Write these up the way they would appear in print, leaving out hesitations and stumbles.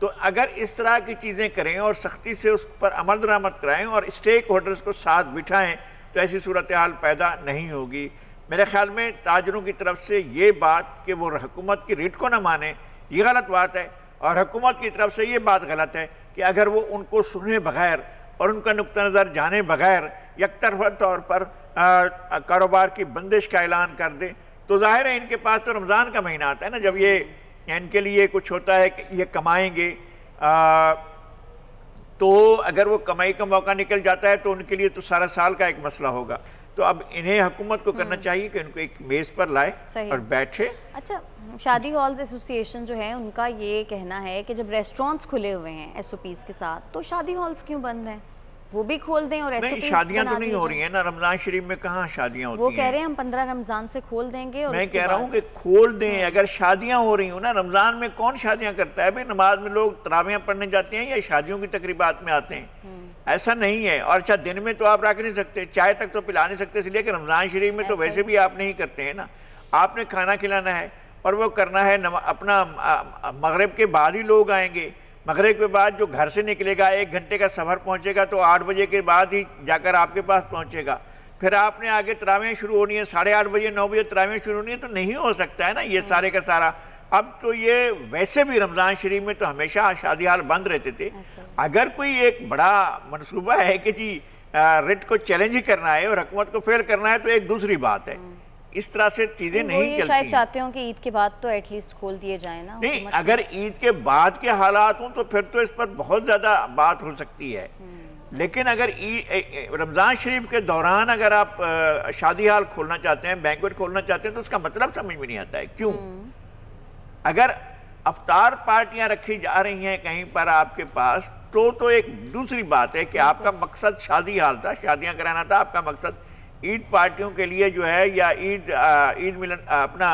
تو اگر اس طرح کی چیزیں کریں اور سختی سے اس پر عمل درآمد کرائیں اور اسٹیک ہولڈرز کو ساتھ بٹھائیں تو ایسی صورتحال پیدا نہیں ہوگی۔ میرے خیال میں تاجروں کی طرف سے یہ بات کہ وہ حکومت کی ریٹ کو نہ مانیں یہ غلط بات ہے، اور حکومت کی طرف سے یہ بات غلط ہے کہ اگر وہ ان کو سنے بغیر اور ان کا نقطہ نظر جانے بغیر یک طرفہ طور پر کاروبار کی بندش کا اعلان کر دیں تو ظاہر ہے ان کے پاس تو رمضان کا مہینہ آتا ہے نا، جب یہ ان کے لیے کچھ ہوتا ہے کہ یہ کمائیں گے، تو اگر وہ کمائی کا موقع نکل جاتا ہے تو ان کے لیے تو سارا سال کا ایک مسئلہ ہوگا۔ تو اب انہیں حکومت کو کرنا چاہیے کہ ان کو ایک میز پر لائے اور بیٹھے۔ اچھا، شادی ہالز ایسوسی ایشن جو ہے ان کا یہ کہنا ہے کہ جب ریسٹورانٹس کھلے ہوئے ہیں ایس او پیز کے ساتھ تو شادی ہالز کیوں بند ہیں؟ وہ بھی کھول دیں اور ایس او پیز شادیاں تو نہیں ہو رہی ہیں نا، رمضان شریف میں کہاں شادیاں ہوتی ہیں؟ وہ کہہ رہے ہیں ہم 15 رمضان سے کھول دیں گے۔ اور میں کہہ رہا ہوں کہ کھول دیں، اگر شادیاں ہو رہی ہوں نا، رمضان میں کون شادیاں کرتا ہے؟ بھئی نماز میں لوگ تراویحیں پڑھنے جاتے ہیں یا شادیوں کی تقریبات میں آتے ہیں؟ ایسا نہیں ہے۔ اور اچھا دن میں تو آپ رکھ نہیں سکتے، چائے تک تو پلا نہیں سکتے، اس لیے کہ رمضان شریف میں تو ویسے بھی آپ نہیں کرتے ہیں نا، آپ نے کھانا کھلانا ہے اور وہ کرنا ہے اپنا مغرب کے بعد ہی لوگ آئیں گے، مغرب کے بعد جو گھر سے نکلے گا 1 گھنٹے کا سفر پہنچے گا تو 8 بجے کے بعد ہی جا کر آپ کے پاس پہنچے گا، پھر آپ نے آگے تراویحیں شروع ہونی ہے 8:30 بجے 9 بجے تراویحیں شروع ہونی ہے، تو نہیں ہو سکتا ہے نا یہ سارے کا سارا۔ اب تو یہ ویسے بھی رمضان شریف میں تو ہمیشہ شادی حال بند رہتے تھے، اگر کوئی ایک بڑا منصوبہ ہے کہ جی ریٹ کو چیلنج کرنا ہے اور حکومت کو فیل کرنا ہے تو ایک دوسری بات ہے، اس طرح سے چیزیں نہیں چلتی ہیں۔ شاید چاہتے ہوں کہ عید کے بعد تو ایٹ لیسٹ کھول دیے جائیں نا۔ نہیں، اگر عید کے بعد کے حالات ہوں تو پھر تو اس پر بہت زیادہ بات ہو سکتی ہے، لیکن اگر رمضان شریف کے دوران اگر آپ شادی حال کھولنا چاہتے ہیں، بینکویٹ کھولنا چاہتے ہیں تو اس کا مطلب سمجھ میں نہیں آتا ہے کیوں؟ اگر افطار پارٹیاں رکھی جا رہی ہیں کہیں پر آپ کے پاس تو ایک دوسری بات ہے کہ آپ کا مقصد شادی حال تھا، شادیاں کرانا تھا، آپ کا مقصد عید پارٹیوں کے لیے جو ہے یا عید ملن اپنا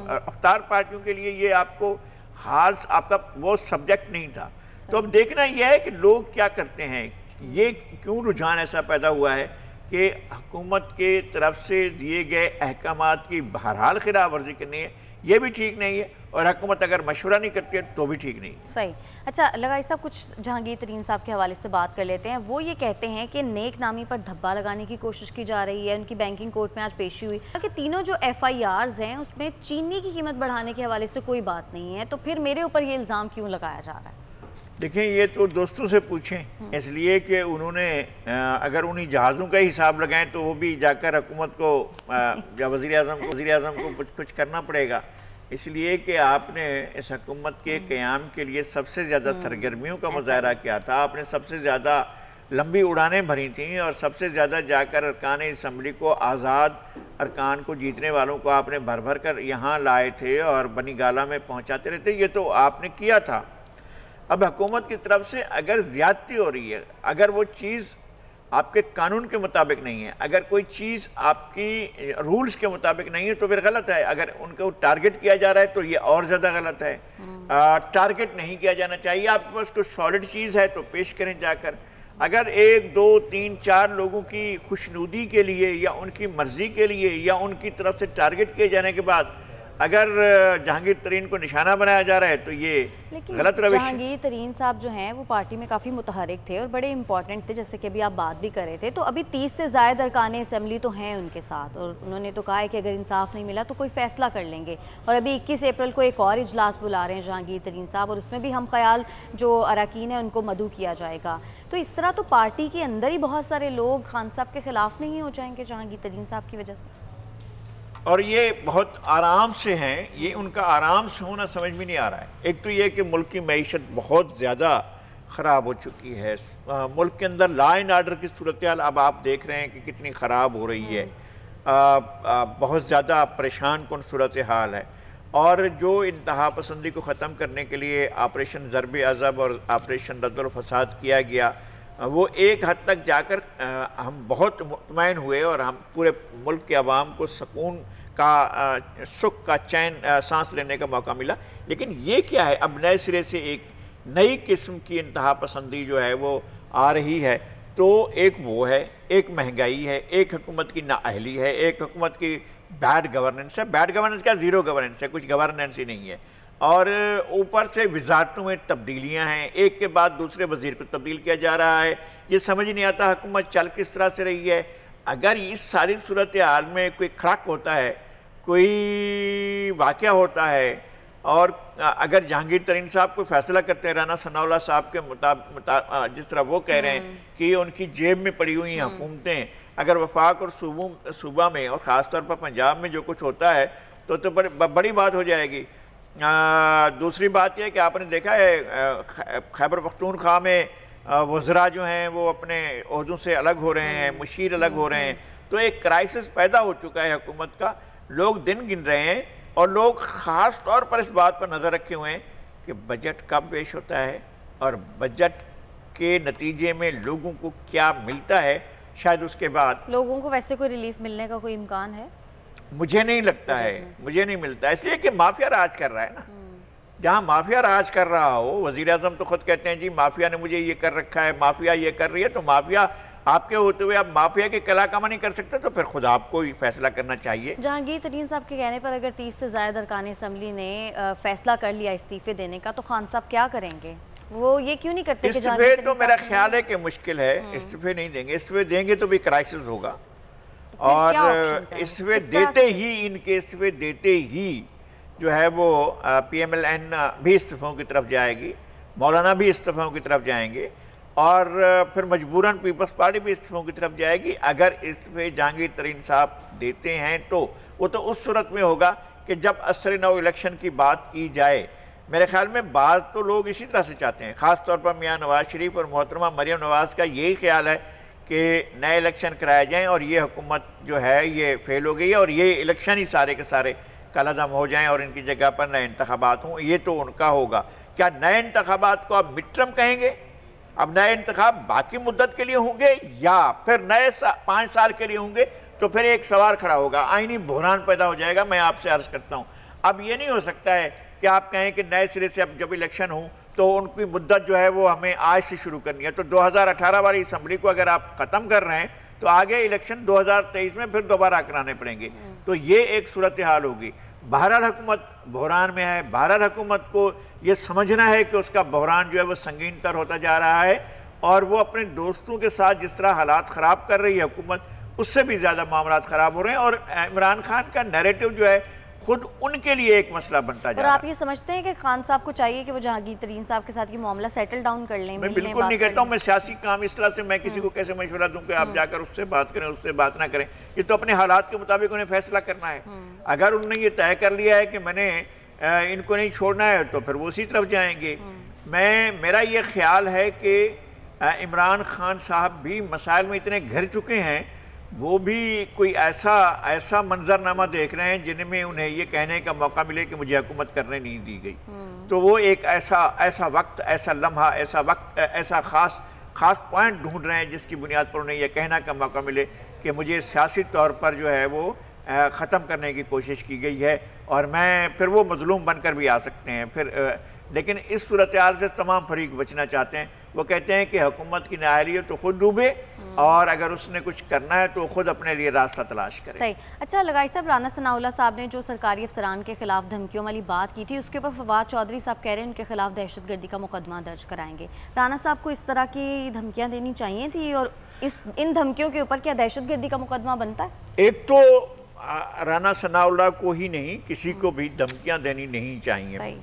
افطار پارٹیوں کے لیے یہ آپ کو حال آپ کا وہ سبجیکٹ نہیں تھا۔ تو اب دیکھنا یہ ہے کہ لوگ کیا کرتے ہیں، یہ کیوں رجحان ایسا پیدا ہوا ہے کہ حکومت کے طرف سے دیے گئے احکامات کی بہرحال خلاف ورزی کرنی ہے، یہ بھی ٹھیک نہیں ہے، اور حکومت اگر مشورہ نہیں کرتی ہے تو بھی ٹھیک نہیں ہے۔ صحیح۔ اچھا لگائی صاحب، کچھ جہانگیر ترین صاحب کے حوالے سے بات کر لیتے ہیں۔ وہ یہ کہتے ہیں کہ نیک نامی پر دھبا لگانے کی کوشش کی جا رہی ہے، ان کی بینکنگ کورٹ میں آج پیشی ہوئی کہ تینوں جو ایف آئی آرز ہیں اس میں چینی کی قیمت بڑھانے کے حوالے سے کوئی بات نہیں ہے، تو پھر میرے اوپر یہ الزام کیوں لگایا جا رہا ہے؟ دیکھیں یہ تو دوستوں سے پوچھیں، اس لیے کہ انہوں نے اگر انہی جہازوں کا ہی حساب لگائیں تو وہ بھی جا کر حکومت کو یا وزیر اعظم کو کچھ کرنا پڑے گا، اس لیے کہ آپ نے اس حکومت کے قیام کے لیے سب سے زیادہ سرگرمیوں کا مظاہرہ کیا تھا، آپ نے سب سے زیادہ لمبی اڑانیں بھری تھیں اور سب سے زیادہ جا کر ارکان اسمبلی کو، آزاد ارکان کو، جیتنے والوں کو آپ نے بھر بھر کر یہاں لائے تھے اور بنی گالہ میں پہنچاتے رہتے، یہ تو آپ نے کیا تھا۔ اب حکومت کی طرف سے اگر زیادتی ہو رہی ہے، اگر وہ چیز آپ کے قانون کے مطابق نہیں ہے، اگر کوئی چیز آپ کی رولز کے مطابق نہیں ہے تو پھر غلط ہے، اگر ان کو ٹارگٹ کیا جا رہا ہے تو یہ اور زیادہ غلط ہے۔ ٹارگٹ نہیں کیا جانا چاہیے، آپ کے پاس کوئی سالڈ چیز ہے تو پیش کریں جا کر، اگر 1 2 3 4 لوگوں کی خوشنودی کے لیے یا ان کی مرضی کے لیے یا ان کی طرف سے ٹارگٹ کیے جانے کے بعد اگر جہانگیر ترین کو نشانہ بنایا جا رہا ہے تو یہ غلط روش ہے۔ جہانگیر ترین صاحب جو ہیں وہ پارٹی میں کافی متحرک تھے اور بڑے امپورٹنٹ تھے، جیسے کہ ابھی آپ بات بھی کر رہے تھے، تو ابھی 30 سے زائد ارکان اسمبلی تو ہیں ان کے ساتھ، اور انہوں نے تو کہا ہے کہ اگر انصاف نہیں ملا تو کوئی فیصلہ کر لیں گے، اور ابھی 21 اپریل کو ایک اور اجلاس بلا رہے ہیں جہانگیر ترین صاحب، اور اس میں بھی ہم خیال جو اراکین ہیں ان کو مدعو کیا جائے گا۔ تو اس طرح تو پارٹی کے اندر ہی بہت سارے لوگ خان صاحب کے خلاف نہیں ہو جائیں گے جہانگیر ترین صاحب کی وجہ سے؟ اور یہ بہت آرام سے ہیں، یہ ان کا آرام سے ہونا سمجھ میں نہیں آ رہا ہے۔ ایک تو یہ کہ ملک کی معیشت بہت زیادہ خراب ہو چکی ہے، ملک کے اندر لا اینڈ آرڈر کی صورتحال اب آپ دیکھ رہے ہیں کہ کتنی خراب ہو رہی ہے، بہت زیادہ پریشان کن صورتحال ہے، اور جو انتہا پسندی کو ختم کرنے کے لیے آپریشن ضرب عضب اور آپریشن رد الفساد کیا گیا، وہ ایک حد تک جا کر ہم بہت مطمئن ہوئے اور ہم پورے ملک کے عوام کو سکون کا، سکھ کا، چین سانس لینے کا موقع ملا۔ لیکن یہ کیا ہے، اب نئے سرے سے ایک نئی قسم کی انتہا پسندی جو ہے وہ آ رہی ہے، تو ایک وہ ہے، ایک مہنگائی ہے، ایک حکومت کی نااہلی ہے، ایک حکومت کی بیڈ گورننس ہے۔ بیڈ گورننس کا زیرو گورننس ہے، کچھ گورننس ہی نہیں ہے۔ اور اوپر سے وزارتوں میں تبدیلیاں ہیں، ایک کے بعد دوسرے وزیر کو تبدیل کیا جا رہا ہے، یہ سمجھ نہیں آتا حکومت چل کس طرح سے رہی ہے۔ اگر اس ساری صورتحال میں کوئی کھڑک ہوتا ہے، کوئی واقعہ ہوتا ہے، اور اگر جہانگیر ترین صاحب کوئی فیصلہ کرتے ہیں رانا ثناءاللہ صاحب کے جس طرح وہ کہہ رہے ہیں کہ ان کی جیب میں پڑی ہوئی حکومتیں، اگر وفاق اور صوبہ میں اور خاص طور پر پنجاب میں جو کچھ ہوتا ہے تو بڑی بات ہو جائے گی۔ دوسری بات یہ ہے کہ آپ نے دیکھا ہے خیبر پختونخوا میں وزراء جو ہیں وہ اپنے عہدوں سے الگ ہو رہے ہیں، مشیر الگ ہو رہے ہیں، تو ایک کرائسس پیدا ہو چکا ہے حکومت کا، لوگ دن گن رہے ہیں، اور لوگ خاص طور پر اس بات پر نظر رکھے ہوئے ہیں کہ بجٹ کب پیش ہوتا ہے اور بجٹ کے نتیجے میں لوگوں کو کیا ملتا ہے، شاید اس کے بعد لوگوں کو ویسے کوئی ریلیف ملنے کا کوئی امکان ہے؟ مجھے نہیں لگتا ہے، مجھے نہیں ملتا، اس لیے کہ مافیا راج کر رہا ہے نا۔ جہاں مافیا راج کر رہا ہو، وزیر اعظم تو خود کہتے ہیں جی مافیا نے مجھے یہ کر رکھا ہے، مافیا یہ کر رہی ہے، تو مافیا آپ کے ہوتے ہوئے آپ مافیا کے قلعہ کما نہیں کر سکتے، تو پھر خود آپ کو ہی فیصلہ کرنا چاہیے۔ جہانگیر ترین صاحب کے کہنے پر اگر 30 سے زائد ارکان اسمبلی نے فیصلہ کر لیا استعفے دینے کا، تو خان صاحب کیا کریں گے؟ وہ یہ کیوں نہیں کرتے کہ استعفے تو میرا خیال ہے کہ مشکل ہے، استعفے نہیں دیں گے، استعفے دیں گے تو بھی کرائسس ہوگا، اور استعفے دیتے ہی جو ہے وہ پی ایم ایل این بھی استعفوں کی طرف جائے گی، مولانا بھی استعفوں کی طرف جائیں گے، اور پھر مجبوراً پیپلز پارٹی بھی استعفوں کی طرف جائے گی۔ اگر استعفے جہانگیر ترین صاحب دیتے ہیں تو وہ تو اس صورت میں ہوگا کہ جب عصر نو الیکشن کی بات کی جائے۔ میرے خیال میں بعض تو لوگ اسی طرح سے چاہتے ہیں، خاص طور پر میاں نواز شریف اور محترمہ مریم نواز کا یہی خیال ہے کہ نئے الیکشن کرائے جائیں اور یہ حکومت جو ہے یہ فیل ہو گئی ہے، اور یہ الیکشن ہی سارے کے سارے کالعدم ہو جائیں اور ان کی جگہ پر نئے انتخابات ہوں۔ یہ تو ان کا ہوگا۔ کیا نئے انتخابات کو آپ مڈ ٹرم کہیں گے؟ اب نئے انتخاب باقی مدت کے لیے ہوں گے یا پھر نئے 5 سال کے لیے ہوں گے؟ تو پھر ایک سوال کھڑا ہوگا، آئینی بحران پیدا ہو جائے گا۔ میں آپ سے عرض کرتا ہوں، اب یہ نہیں ہو سکتا ہے کہ آپ کہیں کہ نئے سرے سے اب جب الیکشن ہوں تو ان کی مدت جو ہے وہ ہمیں آج سے شروع کرنی ہے۔ تو 2018 والی اسمبلی کو اگر آپ ختم کر رہے ہیں تو آگے الیکشن 2023 میں پھر دوبارہ کرانے پڑیں گے، تو یہ ایک صورتحال ہوگی۔ بہرحال حکومت بحران میں ہے، بہرحال حکومت کو یہ سمجھنا ہے کہ اس کا بحران جو ہے وہ سنگین تر ہوتا جا رہا ہے، اور وہ اپنے دوستوں کے ساتھ جس طرح حالات خراب کر رہی ہے حکومت، اس سے بھی زیادہ معاملات خراب ہو رہے ہیں، اور عمران خان کا نیریٹو جو ہے خود ان کے لیے ایک مسئلہ بنتا جا رہا ہے۔ اور آپ یہ سمجھتے ہیں کہ خان صاحب کو چاہیے کہ وہ جہانگیر ترین صاحب کے ساتھ یہ معاملہ سیٹل ڈاؤن کر لیں؟ میں بالکل نہیں کہتا ہوں، میں سیاسی کام اس طرح سے میں کسی کو کیسے مشورہ دوں کہ آپ جا کر اس سے بات کریں، اس سے بات نہ کریں، یہ تو اپنے حالات کے مطابق انہیں فیصلہ کرنا ہے۔ اگر انہوں نے یہ طے کر لیا ہے کہ میں نے ان کو نہیں چھوڑنا ہے تو پھر وہ اسی طرف جائیں گے۔ میرا یہ خیال ہے کہ عمران خان صاحب بھی مسائل میں اتنے گھر چکے ہیں، وہ بھی کوئی ایسا منظرنامہ دیکھ رہے ہیں جن میں انہیں یہ کہنے کا موقع ملے کہ مجھے حکومت کرنے نہیں دی گئی، تو وہ ایک ایسا وقت، ایسا لمحہ، ایسا خاص پوائنٹ ڈھونڈ رہے ہیں جس کی بنیاد پر انہیں یہ کہنا کا موقع ملے کہ مجھے سیاسی طور پر جو ہے وہ ختم کرنے کی کوشش کی گئی ہے، اور پھر وہ مظلوم بن کر بھی آ سکتے ہیں پھر۔ لیکن اس صورتحال سے تمام فریق بچنا چاہتے ہیں، وہ کہتے ہیں کہ حکومت کی نااہلیت تو خود ڈوبے، اور اگر اس نے کچھ کرنا ہے تو خود اپنے لیے راستہ تلاش کرے۔ صحیح۔ اچھا لغاری صاحب، رانا ثناءاللہ صاحب نے جو سرکاری افسران کے خلاف دھمکیوں والی بات کی تھی، اس کے اوپر فواد چودھری صاحب کہہ رہے ہیں ان کے خلاف دہشت گردی کا مقدمہ درج کرائیں گے۔ رانا صاحب کو اس طرح کی دھمکیاں دینی چاہیے تھی، اور ان دھمکیوں کے اوپر کیا دہشت گردی کا مقدمہ بنتا ہے؟ ایک تو رانا ثناءاللہ کو ہی نہیں، کسی کو بھی دھمکیاں دینی نہیں چاہیے،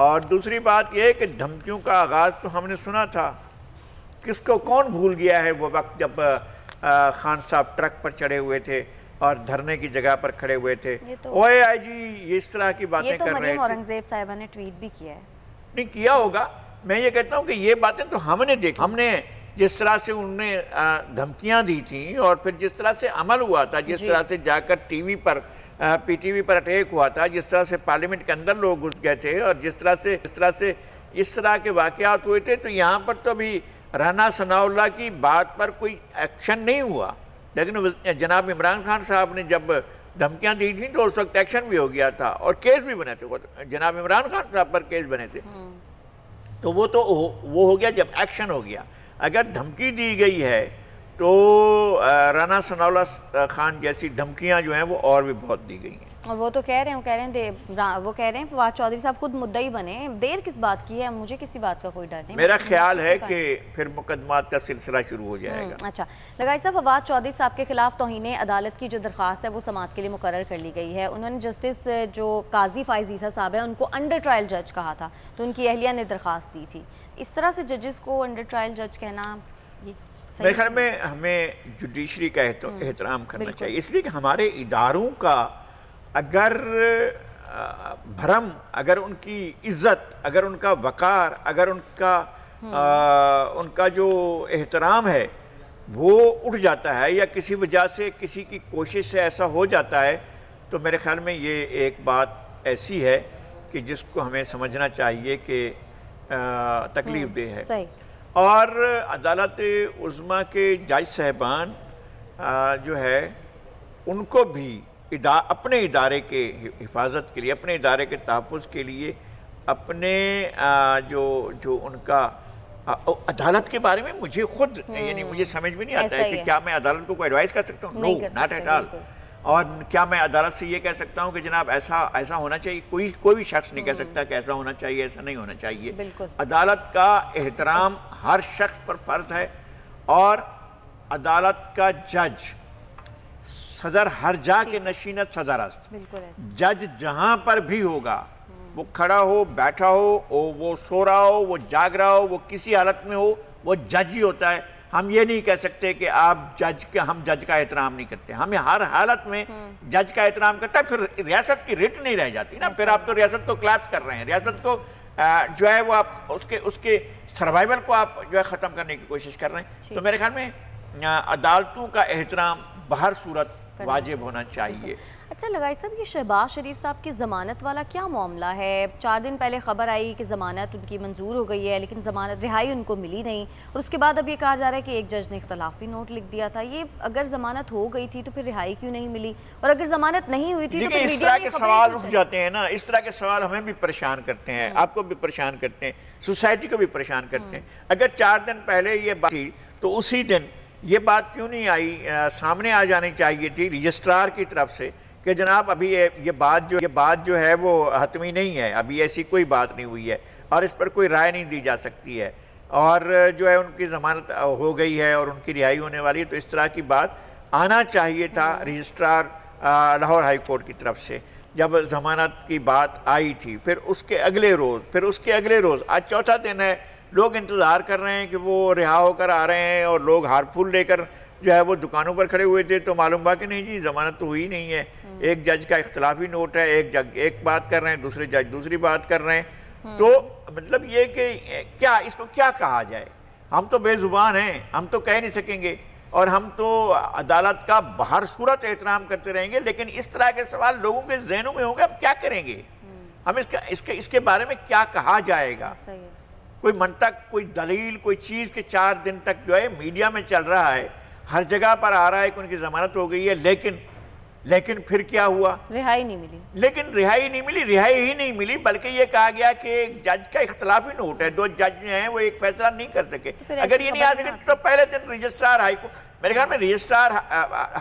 اور دوسری بات یہ ہے کہ دھمکیوں کا آغاز تو ہم نے سنا تھا، کس کو کون بھول گیا ہے وہ وقت جب خان صاحب ٹرک پر چڑھے ہوئے تھے اور دھرنے کی جگہ پر کھڑے ہوئے تھے، اوے آئی جی یہ اس طرح کی باتیں کر رہے تھے۔ یہ تو مریم اورنگزیب صاحبہ نے ٹویٹ بھی کیا ہے۔ نہیں کیا ہوگا، میں یہ کہتا ہوں کہ یہ باتیں تو ہم نے دیکھی، ہم نے جس طرح سے انہوں نے دھمکیاں دی تھیں، اور پھر جس طرح سے عمل ہوا تھا، جس طرح سے جا کر ٹی وی پر پی ٹی وی پر اٹیک ہوا تھا، جس طرح سے پارلیمنٹ کے اندر لوگ گھس گئے تھے، اور جس طرح کے واقعات ہوئے تھے، تو یہاں پر تو ابھی رانا ثناءاللہ کی بات پر کوئی ایکشن نہیں ہوا، لیکن جناب عمران خان صاحب نے جب دھمکیاں دی تھیں تو اس وقت ایکشن بھی ہو گیا تھا، اور کیس بھی بنے تھے، جناب عمران خان صاحب پر کیس بنے تھے، تو وہ ہو گیا جب ایکشن ہو گیا۔ اگر دھمکی دی گئی ہے تو رانا ثناءاللہ خان جیسی دھمکیاں جو ہیں وہ اور بھی بہت دی گئی ہیں۔ اور وہ تو کہہ رہے ہیں فواد چودھری صاحب خود مدعی بنے، دیر کس بات کی ہے؟ مجھے کسی بات کا کوئی ڈر نہیں، میرا خیال ہے کہ پھر مقدمات کا سلسلہ شروع ہو جائے گا۔ اچھا لگائی صاحب، فواد چودھری صاحب کے خلاف توہین عدالت کی جو درخواست ہے وہ سماعت کے لیے مقرر کر لی گئی ہے۔ انہوں نے جسٹس جو قاضی فائز عیسیٰ صاحب ہیں ان کو انڈر ٹرائل جج کہا تھا، تو ان کی اہلیہ نے درخواست دی تھی۔ اس طرح سے ججز کو انڈر ٹرائل جج کہنا میرے خیال میں ہمیں جوڈیشری کا احترام کرنا چاہیے، اس لیے کہ ہمارے اداروں کا اگر بھرم، اگر ان کی عزت، اگر ان کا وقار، اگر ان کا جو احترام ہے وہ اٹھ جاتا ہے یا کسی وجہ سے کسی کی کوشش سے ایسا ہو جاتا ہے، تو میرے خیال میں یہ ایک بات ایسی ہے کہ جس کو ہمیں سمجھنا چاہیے کہ تکلیف دہ ہے۔ اور عدالت عظمیٰ کے جج صاحبان جو ہے ان کو بھی اپنے ادارے کے حفاظت کے لیے، اپنے ادارے کے تحفظ کے لیے، اپنے جو ان کا عدالت کے بارے میں مجھے خود یعنی مجھے سمجھ بھی نہیں آتا ہے کہ کیا میں عدالت کو کوئی ایڈوائز کر سکتا ہوں؟ نو، ناٹ ایٹ آل۔ اور کیا میں عدالت سے یہ کہہ سکتا ہوں کہ جناب ایسا ہونا چاہیے؟ کوئی بھی شخص نہیں کہہ سکتا کہ ایسا ہونا چاہیے، ایسا نہیں ہونا چاہیے۔ عدالت کا احترام ہر شخص پر فرض ہے، اور عدالت کا جج صدر ہر جا کے نشینت صدر است، جج جہاں پر بھی ہوگا، وہ کھڑا ہو، بیٹھا ہو، وہ سو رہا ہو، وہ جاگ رہا ہو، وہ کسی حالت میں ہو، وہ جج ہی ہوتا ہے۔ ہم یہ نہیں کہہ سکتے کہ ہم جج کا احترام نہیں کرتے، ہمیں ہر حالت میں جج کا احترام کرتا ہے۔ پھر ریاست کی ریٹ نہیں رہ جاتی نا، پھر آپ تو ریاست کو کلیپس کر رہے ہیں، ریاست کو جو ہے وہ آپ اس کے سروائیول کو آپ جو ہے ختم کرنے کی کوشش کر رہے ہیں۔ تو میرے خیال میں عدالتوں کا احترام بہر صورت واجب ہونا چاہیے۔ اچھا لگائی صاحب، یہ شہباز شریف صاحب کی ضمانت والا کیا معاملہ ہے؟ 4 دن پہلے خبر آئی کہ ضمانت ان کی منظور ہو گئی ہے، لیکن ضمانت رہائی ان کو ملی نہیں، اور اس کے بعد اب یہ کہا جا رہا ہے کہ ایک جج نے اختلافی نوٹ لکھ دیا تھا۔ یہ اگر ضمانت ہو گئی تھی تو پھر رہائی کیوں نہیں ملی؟ اور اگر ضمانت نہیں ہوئی تھی تو پھر اس طرح کے سوال اٹھ جاتے ہیں نا، اس طرح کے سوال ہمیں بھی پریشان کرتے ہیں، آپ کو بھی پریشان کرتے ہیں، سوسائٹی کو بھی پریشان کرتے ہیں۔ اگر 4 دن پہلے یہ بات تھی تو اسی دن یہ بات کیوں نہیں آئی، سامنے آ جانی چاہیے تھی رجسٹرار کی طرف سے کہ جناب ابھی یہ بات جو ہے وہ حتمی نہیں ہے، ابھی ایسی کوئی بات نہیں ہوئی ہے اور اس پر کوئی رائے نہیں دی جا سکتی ہے، اور جو ہے ان کی ضمانت ہو گئی ہے اور ان کی رہائی ہونے والی ہے۔ تو اس طرح کی بات آنا چاہیے تھا رجسٹرار لاہور ہائی کورٹ کی طرف سے جب ضمانت کی بات آئی تھی۔ پھر اس کے اگلے روز آج چوتھا دن ہے، لوگ انتظار کر رہے ہیں کہ وہ رہا ہو کر آ رہے ہیں، اور لوگ ہار پھول لے کر جو ہے وہ دکانوں پر کھڑے ہوئے تھے، تو معلوم ہوا کہ نہیں جی ضمانت تو ہوئی نہیں ہے، ایک جج کا اختلافی نوٹ ہے، ایک جج ایک بات کر رہے ہیں، دوسرے جج دوسری بات کر رہے ہیں۔ تو مطلب یہ کہ کیا اس کو کیا کہا جائے؟ ہم تو بے زبان ہیں، ہم تو کہہ نہیں سکیں گے، اور ہم تو عدالت کا بہر صورت احترام کرتے رہیں گے، لیکن اس طرح کے سوال لوگوں کے ذہنوں میں ہوں گے، ہم کیا کریں گے؟ ہم اس کے بارے میں کیا کہا جائے گا؟ کوئی منطق، کوئی دلیل، کوئی چیز کہ 4 دن تک جو ہے میڈیا میں چل رہا ہے، ہر جگہ پر آ رہا ہے کہ ان کی ضمانت ہو گئی ہے، لیکن پھر کیا ہوا؟ رہائی نہیں ملی، رہائی ہی نہیں ملی، بلکہ یہ کہا گیا کہ ایک جج کا اختلافی نوٹ ہے، 2 جج جو ہیں وہ ایک فیصلہ نہیں کر سکے۔ اگر یہ نہیں آ سکے تو پہلے دن رجسٹرار ہائی کورٹ، میرے خیال میں رجسٹرار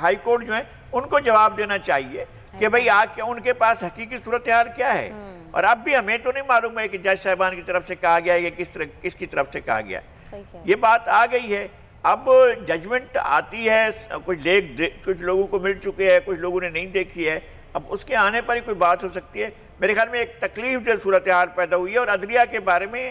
ہائی کورٹ جو ہیں ان کو جواب دینا چاہیے کہ بھئی ان کے پاس حقیقی صورتحال کیا ہے۔ اور اب بھی ہمیں تو نہیں معلوم ہے کہ جج صاحبان کی طرف سے کہا گیا ہے کہ کس کی طرف سے کہا گیا ہے۔ یہ بات آ گئی ہے، اب ججمنٹ آتی ہے، کچھ لوگوں کو مل چکے ہیں، کچھ لوگوں نے نہیں دیکھی ہے، اب اس کے آنے پر ہی کوئی بات ہو سکتی ہے۔ میرے خیال میں ایک تکلیف دہ صورتحال پیدا ہوئی ہے، اور عدلیہ کے بارے میں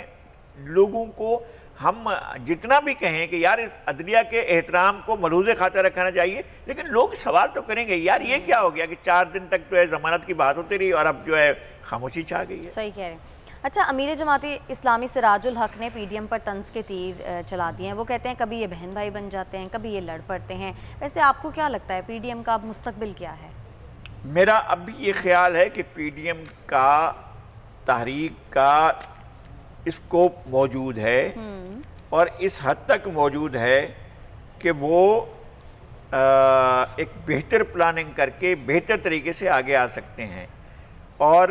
لوگوں کو ہم جتنا بھی کہیں کہ یار اس عدلیہ کے احترام کو ملحوظ خاطر رکھنا چاہیے، لیکن لوگ سوال تو کریں گے یار یہ کیا ہو گیا کہ 4 دن تک جو ہے ضمانت کی بات ہوتی رہی اور اب جو ہے خاموشی چھا گئی ہے۔ صحیح کہہ رہے ہیں۔ اچھا، امیر جماعت اسلامی سراج الحق نے پی ڈی ایم پر طنز کے تیر چلا دیے ہیں، وہ کہتے ہیں کبھی یہ بہن بھائی بن جاتے ہیں، کبھی یہ لڑ پڑتے ہیں۔ ویسے آپ کو کیا لگتا ہے پی ڈی ایم کا اب مستقبل کیا ہے؟ میرا اب بھی یہ خیال ہے کہ پی ڈی ایم کا تحریک کا اسکوپ موجود ہے، اور اس حد تک موجود ہے کہ وہ ایک بہتر پلاننگ کر کے بہتر طریقے سے آگے آ سکتے ہیں، اور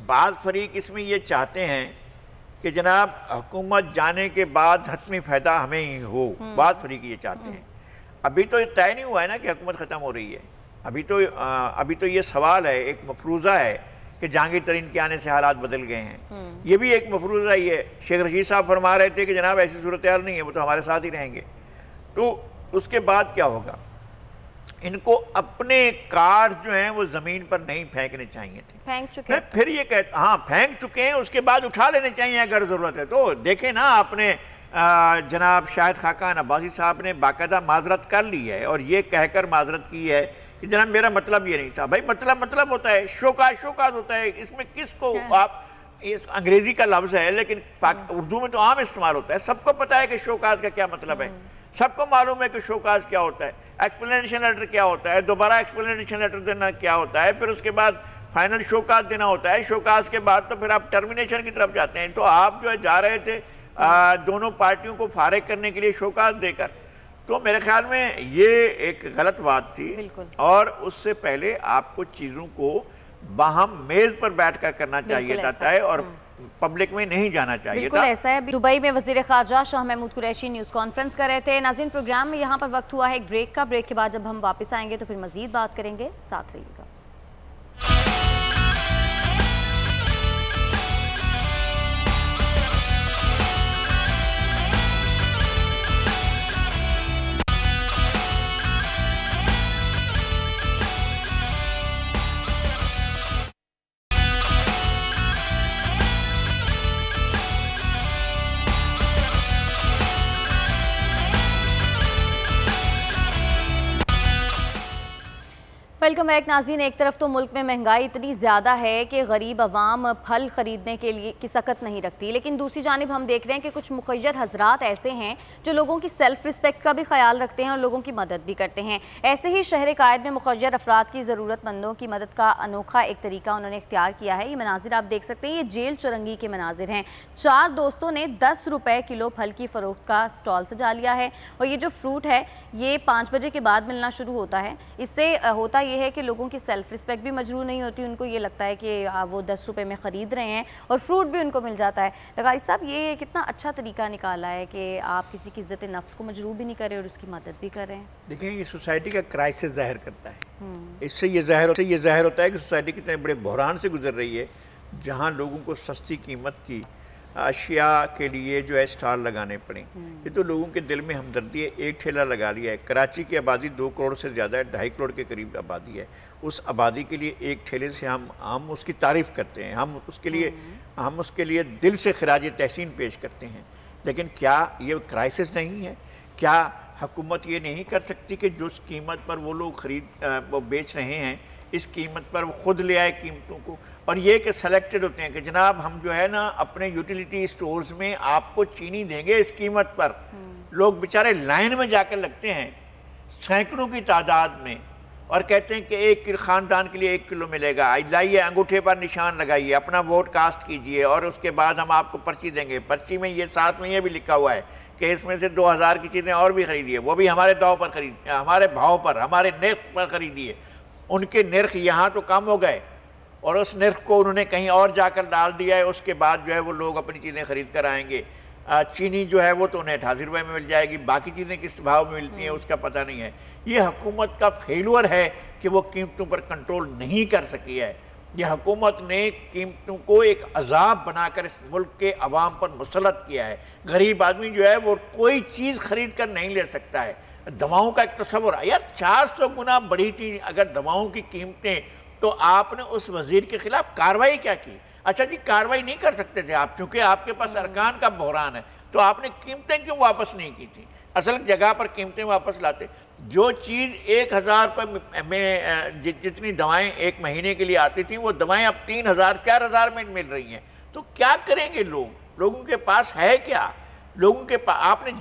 بعض فریق اس میں یہ چاہتے ہیں کہ جناب حکومت جانے کے بعد حتمی فائدہ ہمیں ہی ہو، بعض فریق یہ چاہتے ہیں۔ ابھی تو طے نہیں ہوا ہے نا کہ حکومت ختم ہو رہی ہے، ابھی تو یہ سوال ہے، ایک مفروضہ ہے کہ جہانگیر ترین کے آنے سے حالات بدل گئے ہیں، یہ بھی ایک مفروضہ ہی ہے۔ شیخ رشید صاحب فرما رہے تھے کہ جناب ایسی صورتحال نہیں ہے، وہ تو ہمارے ساتھ ہی رہیں گے، تو اس کے بعد کیا ہوگا؟ ان کو اپنے کارڈز جو ہیں وہ زمین پر نہیں پھینکنے چاہیے تھے، پھینک چکے، میں پھر یہ کہتا ہاں پھینک چکے ہیں، اس کے بعد اٹھا لینے چاہیے اگر ضرورت ہے تو۔ دیکھیں نا آپ نے جناب شاہد خاقان عباسی صاحب نے باقاعدہ معذرت کر لی ہے اور یہ کہہ کر معذرت کی ہے کہ جناب میرا مطلب یہ نہیں تھا۔ بھائی مطلب ہوتا ہے، شوکاز ہوتا ہے، اس میں کس کو آپ، انگریزی کا لفظ ہے لیکن اردو میں تو عام استعمال ہوتا ہے، سب کو پتا ہے کہ شوکاز کا کیا مطلب ہے، سب کو معلوم ہے کہ شوکاز کیا ہوتا ہے، ایکسپلینیشن لیٹر کیا ہوتا ہے، دوبارہ ایکسپلینیشن لیٹر دینا کیا ہوتا ہے، پھر اس کے بعد فائنل شوکاز دینا ہوتا ہے، شوکاز کے بعد تو پھر آپ ٹرمینیشن کی طرف جاتے ہیں۔ تو آپ جو ہے جا رہے تھے دونوں پارٹیوں کو فارغ کرنے کے لیے شوکاز دے کر، تو میرے خیال میں یہ ایک غلط بات تھی، اور اس سے پہلے آپ کو چیزوں کو باہم میز پر بیٹھ کر کرنا چاہیے تھا اور پبلک میں نہیں جانا چاہیے تھا۔ بالکل ایسا ہے۔ دبئی میں وزیر خارجہ شاہ محمود قریشی نیوز کانفرنس کر رہے تھے۔ ناظرین پروگرام میں یہاں پر وقت ہوا ہے ایک بریک کا، بریک کے بعد جب ہم واپس آئیں گے تو پھر مزید بات کریں گے، ساتھ رہیے گا۔ ویلکم بیک ناظرین۔ ایک طرف تو ملک میں مہنگائی اتنی زیادہ ہے کہ غریب عوام پھل خریدنے کے لیے کی سکت نہیں رکھتی، لیکن دوسری جانب ہم دیکھ رہے ہیں کہ کچھ مخیر حضرات ایسے ہیں جو لوگوں کی سیلف رسپیکٹ کا بھی خیال رکھتے ہیں اور لوگوں کی مدد بھی کرتے ہیں۔ ایسے ہی شہر قائد میں مخیر افراد کی ضرورت مندوں کی مدد کا انوکھا ایک طریقہ انہوں نے اختیار کیا ہے۔ یہ مناظر آپ دیکھ سکتے ہیں، یہ جیل چرنگی کے مناظر ہیں۔ 4 دوستوں نے 10 روپے کلو پھل کی فروخت کا سٹال سجا لیا ہے، اور یہ جو فروٹ ہے یہ 5 بجے کے بعد ملنا شروع ہوتا ہے۔ اس سے ہوتا یہ ہے کہ لوگوں کی سیلف رسپیکٹ بھی مجروح نہیں ہوتی، ان کو یہ لگتا ہے کہ وہ 10 روپے میں خرید رہے ہیں اور فروٹ بھی ان کو مل جاتا ہے۔ لغاری صاحب یہ کتنا اچھا طریقہ نکالا ہے کہ آپ کسی کی عزت نفس کو مجروح بھی نہیں کر رہے اور اس کی مدد بھی کر رہے ہیں۔ دیکھیں یہ سوسائٹی کا کرائسس ظاہر کرتا ہے، اس سے یہ ظاہر ہوتا ہے کہ سوسائٹی کتنے بڑے بحران سے گزر رہی ہے، جہاں لوگوں کو سستی قیمت کی اشیاء کے لیے جو ہے سٹال لگانے پڑیں۔ یہ تو لوگوں کے دل میں ہمدردی ہے، ایک ٹھیلا لگا لیا ہے۔ کراچی کی آبادی 2 کروڑ سے زیادہ ہے، 2.5 کروڑ کے قریب آبادی ہے۔ اس آبادی کے لیے ایک ٹھیلے سے ہم اس کی تعریف کرتے ہیں، ہم اس کے لیے دل سے خراج تحسین پیش کرتے ہیں۔ لیکن کیا یہ کرائسس نہیں ہے؟ کیا حکومت یہ نہیں کر سکتی کہ جو اس قیمت پر وہ لوگ وہ بیچ رہے ہیں، اس قیمت پر وہ خود لے آئے قیمتوں کو؟ اور یہ کہ سلیکٹڈ ہوتے ہیں کہ جناب ہم جو ہے نا اپنے یوٹیلیٹی سٹورز میں آپ کو چینی دیں گے اس قیمت پر۔ لوگ بیچارے لائن میں جا کر لگتے ہیں سینکڑوں کی تعداد میں اور کہتے ہیں کہ ایک خاندان کے لیے 1 کلو ملے گا، لائیے انگوٹھے پر نشان لگائیے، اپنا ووٹ کاسٹ کیجئے اور اس کے بعد ہم آپ کو پرچی دیں گے۔ پرچی میں یہ ساتھ میں یہ بھی لکھا ہوا ہے کہ اس میں سے 2000 کی چیزیں اور بھی خریدیے، وہ بھی ہمارے بھاؤ پر ہمارے نرخ پر خریدیے۔ ان کے نرخ یہاں تو کم ہو گئے اور اس نرخ کو انہوں نے کہیں اور جا کر ڈال دیا ہے، اس کے بعد جو ہے وہ لوگ اپنی چیزیں خرید کر آئیں گے۔ چینی جو ہے وہ تو انہیں 88 روپے میں مل جائے گی، باقی چیزیں کس بھاؤ میں ملتی ہیں اس کا پتہ نہیں ہے۔ یہ حکومت کا فیلور ہے کہ وہ قیمتوں پر کنٹرول نہیں کر سکی ہے۔ یہ حکومت نے قیمتوں کو ایک عذاب بنا کر اس ملک کے عوام پر مسلط کیا ہے۔ غریب آدمی جو ہے وہ کوئی چیز خرید کر نہیں لے سکتا ہے۔ دواؤں کا ایک تصور ہے، یار 400 گنا بڑھی تھی اگر دواؤں کی قیمتیں، تو آپ نے اس وزیر کے خلاف کارروائی کیا کی؟ اچھا جی کارروائی نہیں کر سکتے تھے آپ، چونکہ آپ کے پاس ارکان کا بحران ہے، تو آپ نے قیمتیں کیوں واپس نہیں کی تھی؟ اصل جگہ پر قیمتیں واپس لاتے۔ جو چیز 1000 روپے میں جتنی دوائیں 1 مہینے کے لیے آتی تھیں، وہ دوائیں اب 3000 4000 میں مل رہی ہیں۔ تو کیا کریں گے لوگوں کے پاس ہے کیا؟ لوگوں کے پاس آپ نے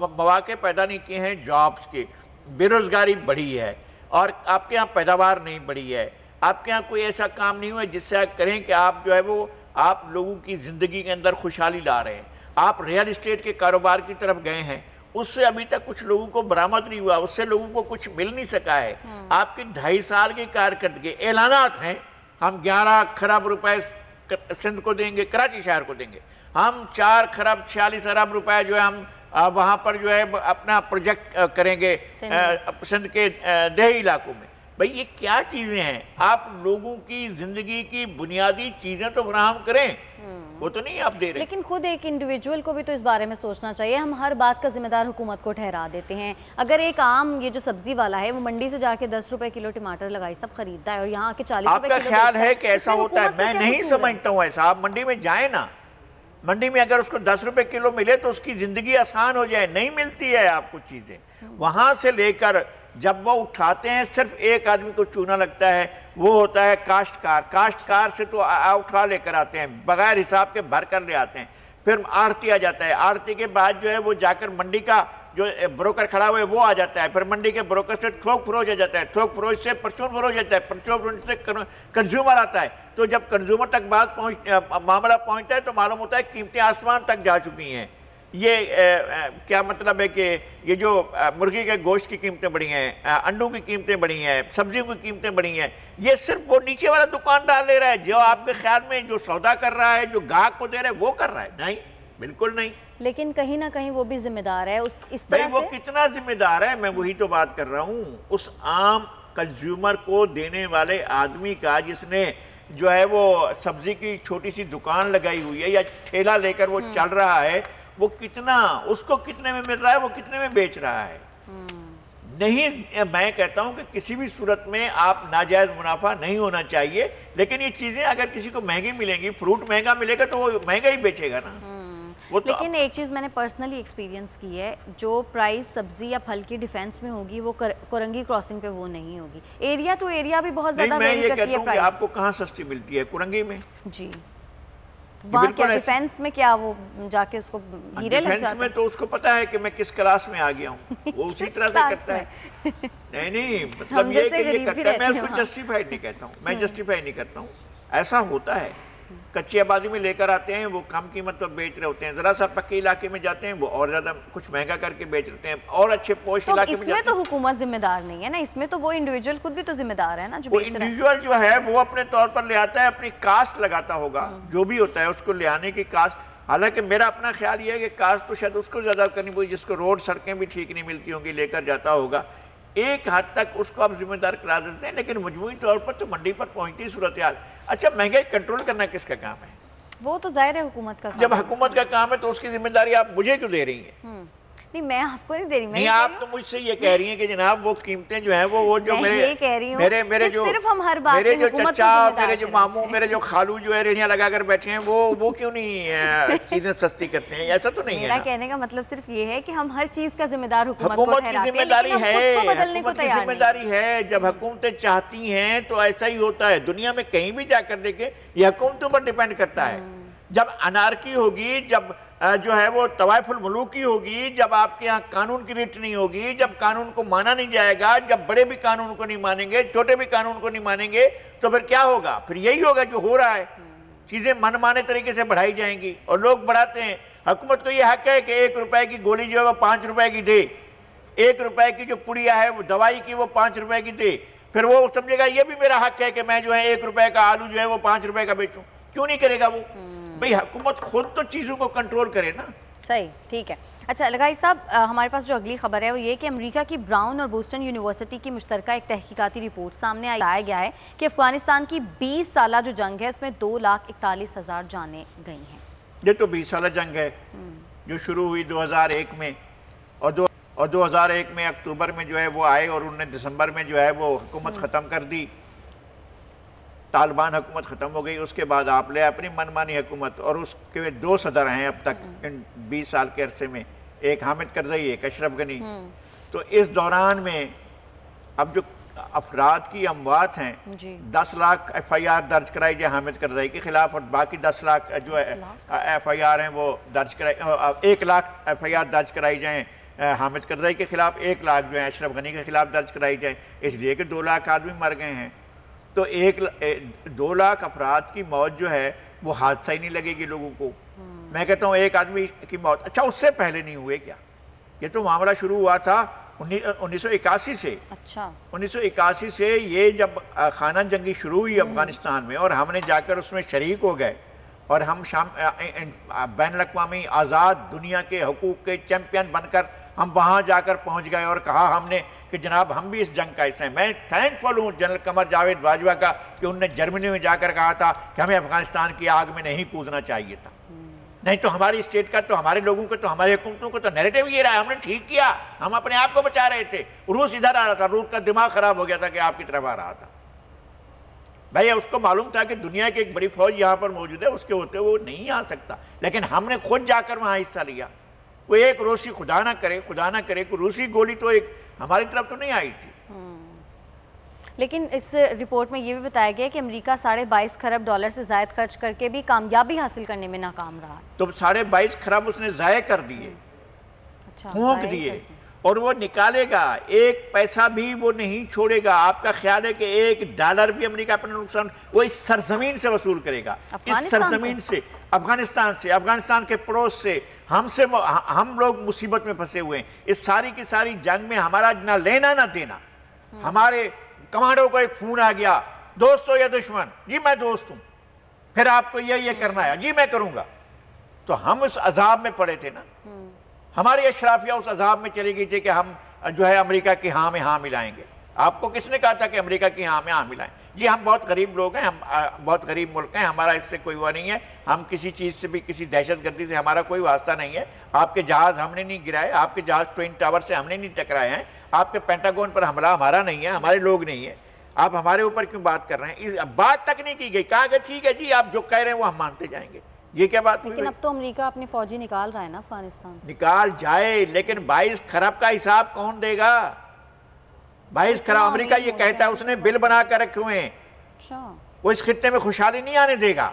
مواقع پیدا نہیں کیے ہیں جابز کے، بے روزگاری بڑھی ہے اور آپ کے ہاں پیداوار نہیں بڑھی ہے، آپ کے ہاں کوئی ایسا کام نہیں ہوا جس سے آپ کریں کہ آپ جو ہے وہ آپ لوگوں کی زندگی کے اندر خوشحالی لا رہے ہیں۔ آپ ریئل اسٹیٹ کے کاروبار کی طرف گئے ہیں، اس سے ابھی تک کچھ لوگوں کو برآمد نہیں ہوا، اس سے لوگوں کو کچھ مل نہیں سکا ہے۔ آپ کے 2.5 سال کی کارکردگی، اعلانات ہیں، ہم 11 کھرب روپے سندھ کو دیں گے، کراچی شہر کو دیں گے، ہم 4 کھرب 46 ارب روپے جو ہے ہم وہاں پر جو ہے اپنا پروجیکٹ کریں گے سندھ کے دیہی علاقوں میں. بھئی یہ کیا چیزیں ہیں؟ آپ لوگوں کی زندگی کی بنیادی چیزیں تو فراہم کریں, وہ تو نہیں آپ دے رہے. لیکن خود ایک انڈیویجول کو بھی تو اس بارے میں سوچنا چاہیے. ہم ہر بات کا ذمہ دار حکومت کو ٹھہرا دیتے ہیں. اگر ایک عام یہ جو سبزی والا ہے وہ منڈی سے جا کے 10 روپے کلو ٹماٹر لگائی سب خریدتا ہے اور یہاں کے 40 روپے کلو. آپ کا خیال ہے کہ ایسا ہوتا ہے؟ میں نہیں سمجھتا ہوں ایسا. آپ منڈی میں جائیں نا, منڈی میں اگر اس کو 10 روپے کلو ملے تو اس کی زندگی آسان ہو جائے. نہیں ملتی ہے آپ کو چیزیں. وہاں سے لے کر جب وہ اٹھاتے ہیں صرف ایک آدمی کو چونا لگتا ہے, وہ ہوتا ہے کاشتکار. کاشتکار سے تو اٹھا لے کر آتے ہیں, بغیر حساب کے بھر کر لے آتے ہیں. پھر آڑھتی آ جاتا ہے, آڑھتی کے بعد جو ہے وہ جا کر منڈی کا جو بروکر کھڑا ہوا ہے وہ آ جاتا ہے. پھر منڈی کے بروکر سے تھوک فروش آ جاتا ہے, تھوک فروش سے پرچون فروش آتا ہے, پرچون فروش سے کنزیومر آتا ہے. تو جب کنزیومر تک معاملہ پہنچتا ہے تو معلوم ہوتا ہے قیمتیں آسمان تک جا چکی ہیں. یہ کیا مطلب ہے کہ یہ جو مرغی کے گوشت کی قیمتیں بڑھی ہیں, انڈوں کی قیمتیں بڑھی ہیں, سبزیوں کی قیمتیں بڑھی ہیں, یہ صرف وہ نیچے والا دکاندار لے رہا ہے. جو آپ کے خیال میں جو سودا کر رہا ہے, جو گاہک کو دے رہا ہے, وہ کر رہا ہے؟ نہیں, بالکل نہیں. لیکن کہیں نہ کہیں وہ بھی ذمہ دار ہے اس طرح بھئی وہ کتنا ذمہ دار ہے؟ میں وہی تو بات کر رہا ہوں. اس عام کنزیومر کو دینے والے آدمی کا, جس نے جو ہے وہ سبزی کی چھوٹی سی دکان لگائی ہوئی ہے یا ٹھیلا لے کر وہ چل رہا ہے, وہ کتنا, اس کو کتنے میں مل رہا ہے, وہ کتنے میں بیچ رہا ہے. نہیں, میں کہتا ہوں کہ کسی بھی صورت میں آپ ناجائز منافع نہیں ہونا چاہیے. لیکن یہ چیزیں اگر کسی کو مہنگی ملیں گی, فروٹ مہنگا ملے گا تو وہ مہنگا ہی بیچے گا نا. لیکن ایک چیز میں نے پرسنلی ایکسپیرینس کی ہے, جو پرائز سبزی یا پھل کی ڈیفینس میں ہوگی وہ کرنگی کراسنگ پہ وہ نہیں ہوگی. ایریا ٹو ایریا بھی بہت زیادہ ویری کرتی ہے پرائز. میں یہ کہتا ہوں کہ آپ کو کہاں سستی ملتی ہے؟ کرنگی میں. جی, وہاں کیا ڈیفینس میں کیا وہ جا کے اس کو ہیرے لگ جاتے ہیں؟ ڈیفینس میں تو اس کو پتا ہے کہ میں کس کلاس میں آ گیا ہوں, وہ اسی طرح سے کرتا ہے. نہیں, مطلب یہ کہ یہ کرتا ہے. میں اس کو جسٹیفائیڈ نہیں کہتا ہوں, میں جسٹیفائی نہیں کرتا ہوں. ایسا ہوتا ہے, کچی آبادی میں لے کر آتے ہیں, وہ کم قیمت پر بیچ رہے ہوتے ہیں. ذرا سا پکے علاقے میں جاتے ہیں, وہ اور زیادہ کچھ مہنگا کر کے بیچ رہتے ہیں. اور اچھے پوش علاقے میں جاتے ہیں. اس میں تو حکومت ذمہ دار نہیں ہے نا, اس میں تو وہ انڈیویجول خود بھی تو ذمہ دار ہے نا جو بیچ رہا ہے. وہ انڈیویجول جو ہے وہ اپنے طور پر لے آتا ہے, اپنی کاسٹ لگاتا ہوگا, جو بھی ہوتا ہے اس کو لے آنے کی کاسٹ. حالانکہ میرا اپنا خیال یہ ہے کہ کاسٹ تو شاید اس کو زیادہ کرنی پڑی جس کو روڈ سڑکیں بھی ٹھیک نہیں ملتی ہوں گی, لے کر جاتا ہوگا. ایک حد تک اس کو آپ ذمہ دار قرار دیتے ہیں, لیکن مجموعی طور پر تو منڈی پر پہنچتی صورتحال. اچھا, مہنگائی کنٹرول کرنا کس کا کام ہے؟ وہ تو ظاہر ہے حکومت کا کام. جب حکومت کا کام ہے تو اس کی ذمہ داری آپ مجھے کیوں دے رہی ہیں؟ نہیں, میں آپ کو نہیں دے رہی. نہیں, آپ تو مجھ سے یہ کہہ رہی ہیں کہ جناب وہ قیمتیں جو ہیں وہ جو میرے جو چچا, میرے جو ماموں, میرے جو خالو جو ہے ریڑھیاں لگا کر بیٹھے ہیں, وہ کیوں نہیں چیزیں سستی کرتے ہیں؟ ایسا تو نہیں ہے. میرا کہنے کا مطلب صرف یہ ہے کہ ہم ہر چیز کا ذمہ دار حکومت کی ذمہ داری ہے. حکومت کی ذمہ داری ہے. جب حکومتیں چاہتی ہیں تو ایسا ہی ہوتا ہے. دنیا میں کہیں بھی جا کر دیکھیں, یہ حکومتوں پر ڈیپینڈ کرتا ہے. جب انارکی ہوگی, جب جو ہے وہ طوائف الملوکی ہوگی, جب آپ کے ہاں قانون کی ریٹ نہیں ہوگی, جب قانون کو مانا نہیں جائے گا, جب بڑے بھی قانون کو نہیں مانیں گے, چھوٹے بھی قانون کو نہیں مانیں گے, تو پھر کیا ہوگا؟ پھر یہی ہوگا جو ہو رہا ہے. چیزیں من مانے طریقے سے بڑھائی جائیں گی اور لوگ بڑھاتے ہیں. حکومت کو یہ حق ہے کہ 1 روپے کی گولی جو ہے وہ 5 روپے کی دے, 1 روپے کی جو پڑیا ہے وہ دوائی کی وہ 5 روپے کی دے. پھر وہ سمجھے گا یہ بھی میرا حق ہے کہ میں جو ہے 1 روپے کا آلو جو ہے وہ 5 روپے کا بیچوں. کیوں نہیں کرے گا وہ؟ بھئی حکومت خود تو چیزوں کو کنٹرول کرے نا. صحیح, ٹھیک ہے. اچھا لگائی صاحب, ہمارے پاس جو اگلی خبر ہے وہ یہ کہ امریکہ کی براؤن اور بوسٹن یونیورسٹی کی مشترکہ ایک تحقیقاتی رپورٹ سامنے آیا گیا ہے کہ افغانستان کی 20 سالہ جو جنگ ہے اس میں 2,41,000 جانیں گئی ہیں. یہ تو 20 سالہ جنگ ہے جو شروع ہوئی 2001 میں, اور 2001 میں اکتوبر میں جو ہے وہ آئے اور انہوں نے دسمبر میں جو ہے وہ حکومت ختم کر دی. طالبان حکومت ختم ہو گئی. اس کے بعد آپ لے اپنی منمانی حکومت, اور اس کے 2 صدر ہیں اب تک ان 20 سال کے عرصے میں, ایک حامد کرزئی, ایک اشرف غنی. تو اس دوران میں اب جو افراد کی اموات ہیں, 10 لاکھ FIR درج کرائی جائے حامد کرزئی کے خلاف, اور باقی 10 لاکھ جو FIR ہیں وہ درج کرائی, 1 لاکھ FIR درج کرائی جائیں حامد کرزئی کے خلاف, 1 لاکھ جو ہے اشرف غنی کے خلاف درج کرائی جائیں, اس لیے کہ 2 لاکھ آدمی مر گئے ہیں. تو 2 لاکھ افراد کی موت جو ہے وہ حادثہ ہی نہیں لگے گی لوگوں کو. میں کہتا ہوں ایک آدمی کی موت, اچھا اس سے پہلے نہیں ہوئے کیا؟ یہ تو معاملہ شروع ہوا تھا 1981 سے. اچھا 1981 سے یہ جب خانہ جنگی شروع ہوئی افغانستان میں, اور ہم نے جا کر اس میں شریک ہو گئے, اور ہم بین الاقوامی آزاد دنیا کے حقوق کے چیمپئن بن کر ہم وہاں جا کر پہنچ گئے اور کہا ہم نے کہ جناب ہم بھی اس جنگ کا حصہ ہیں. میں تھینکفل ہوں جنرل قمر جاوید باجوہ کا کہ انہوں نے جرمنی میں جا کر کہا تھا کہ ہمیں افغانستان کی آگ میں نہیں کودنا چاہیے تھا. نہیں تو ہماری اسٹیٹ کا تو ہمارے لوگوں کو تو ہماری حکومتوں کو تو نیریٹو یہ رہا ہے ہم نے ٹھیک کیا, ہم اپنے آپ کو بچا رہے تھے. روس ادھر آ رہا تھا, روس کا دماغ خراب ہو گیا تھا کہ آپ کی طرف آ رہا تھا. بھائی اس کو معلوم تھا کہ دنیا کی ایک بڑی فوج یہاں پر موجود ہے, اس کے ہوتے وہ نہیں آ سکتا, لیکن ہم نے خود جا کر وہاں حصہ لیا. کوئی ایک روسی خدا نہ کرے کوئی روسی گولی تو ایک ہماری طرف تو نہیں آئی تھی. لیکن اس رپورٹ میں یہ بھی بتایا گیا کہ امریکہ $22.5 کھرب سے زائد خرچ کر کے بھی کامیابی حاصل کرنے میں ناکام رہا. تو $22.5 کھرب اس نے ضائع کر دیے, پھونک دیے, اور وہ نکالے گا, ایک پیسہ بھی وہ نہیں چھوڑے گا. آپ کا خیال ہے کہ $1 بھی امریکہ اپنے نقصان وہ اس سرزمین سے وصول کرے گا, اس سرزمین سے, افغانستان کے پڑوس سے, ہم لوگ مصیبت میں پھنسے ہوئے ہیں. اس ساری کی ساری جنگ میں ہمارا نہ لینا نہ دینا. ہمارے کمانڈو کو ایک فون آ گیا, دوست ہو یا دشمن, جی میں دوست ہوں, پھر آپ کو یہ کرنا ہے, جی میں کروں گا. تو ہم اس عذاب میں پڑے تھے نا, ہماری اشرافیہ اس عذاب میں چلی گئی تھی کہ ہم جو ہے امریکہ کی ہاں میں ہاں ملائیں گے. آپ کو کس نے کہا تھا کہ امریکہ کی ہاں میں ہاں ملائیں؟ جی ہم بہت غریب لوگ ہیں, ہم بہت غریب ملک ہیں, ہمارا اس سے کوئی وہ نہیں ہے, ہم کسی چیز سے بھی کسی دہشت گردی سے ہمارا کوئی واسطہ نہیں ہے. آپ کے جہاز ہم نے نہیں گرائے, آپ کے جہاز ٹوئن ٹاور سے ہم نے نہیں ٹکرائے ہیں, آپ کے پینٹاگون پر حملہ ہمارا نہیں ہے, ہمارے لوگ نہیں ہیں. آپ ہمارے اوپر کیوں بات کر رہے ہیں؟ بات تک نہیں کی گئی, کہا کہ ٹھیک ہے جی آپ جو کہہ رہے ہیں وہ ہم مانتے جائیں گے. یہ کیا بات ہوئی؟ لیکن اب تو امریکہ اپنی فوجی نکال رہا ہے نا افغانستان سے. نکال جائے, لیکن 22 کھرب کا حساب کون دے گا؟ 22 کھرب امریکہ یہ کہتا ہے, اس نے بل بنا کر رکھے ہوئے ہیں, وہ اس خطے میں خوشحالی نہیں آنے دے گا,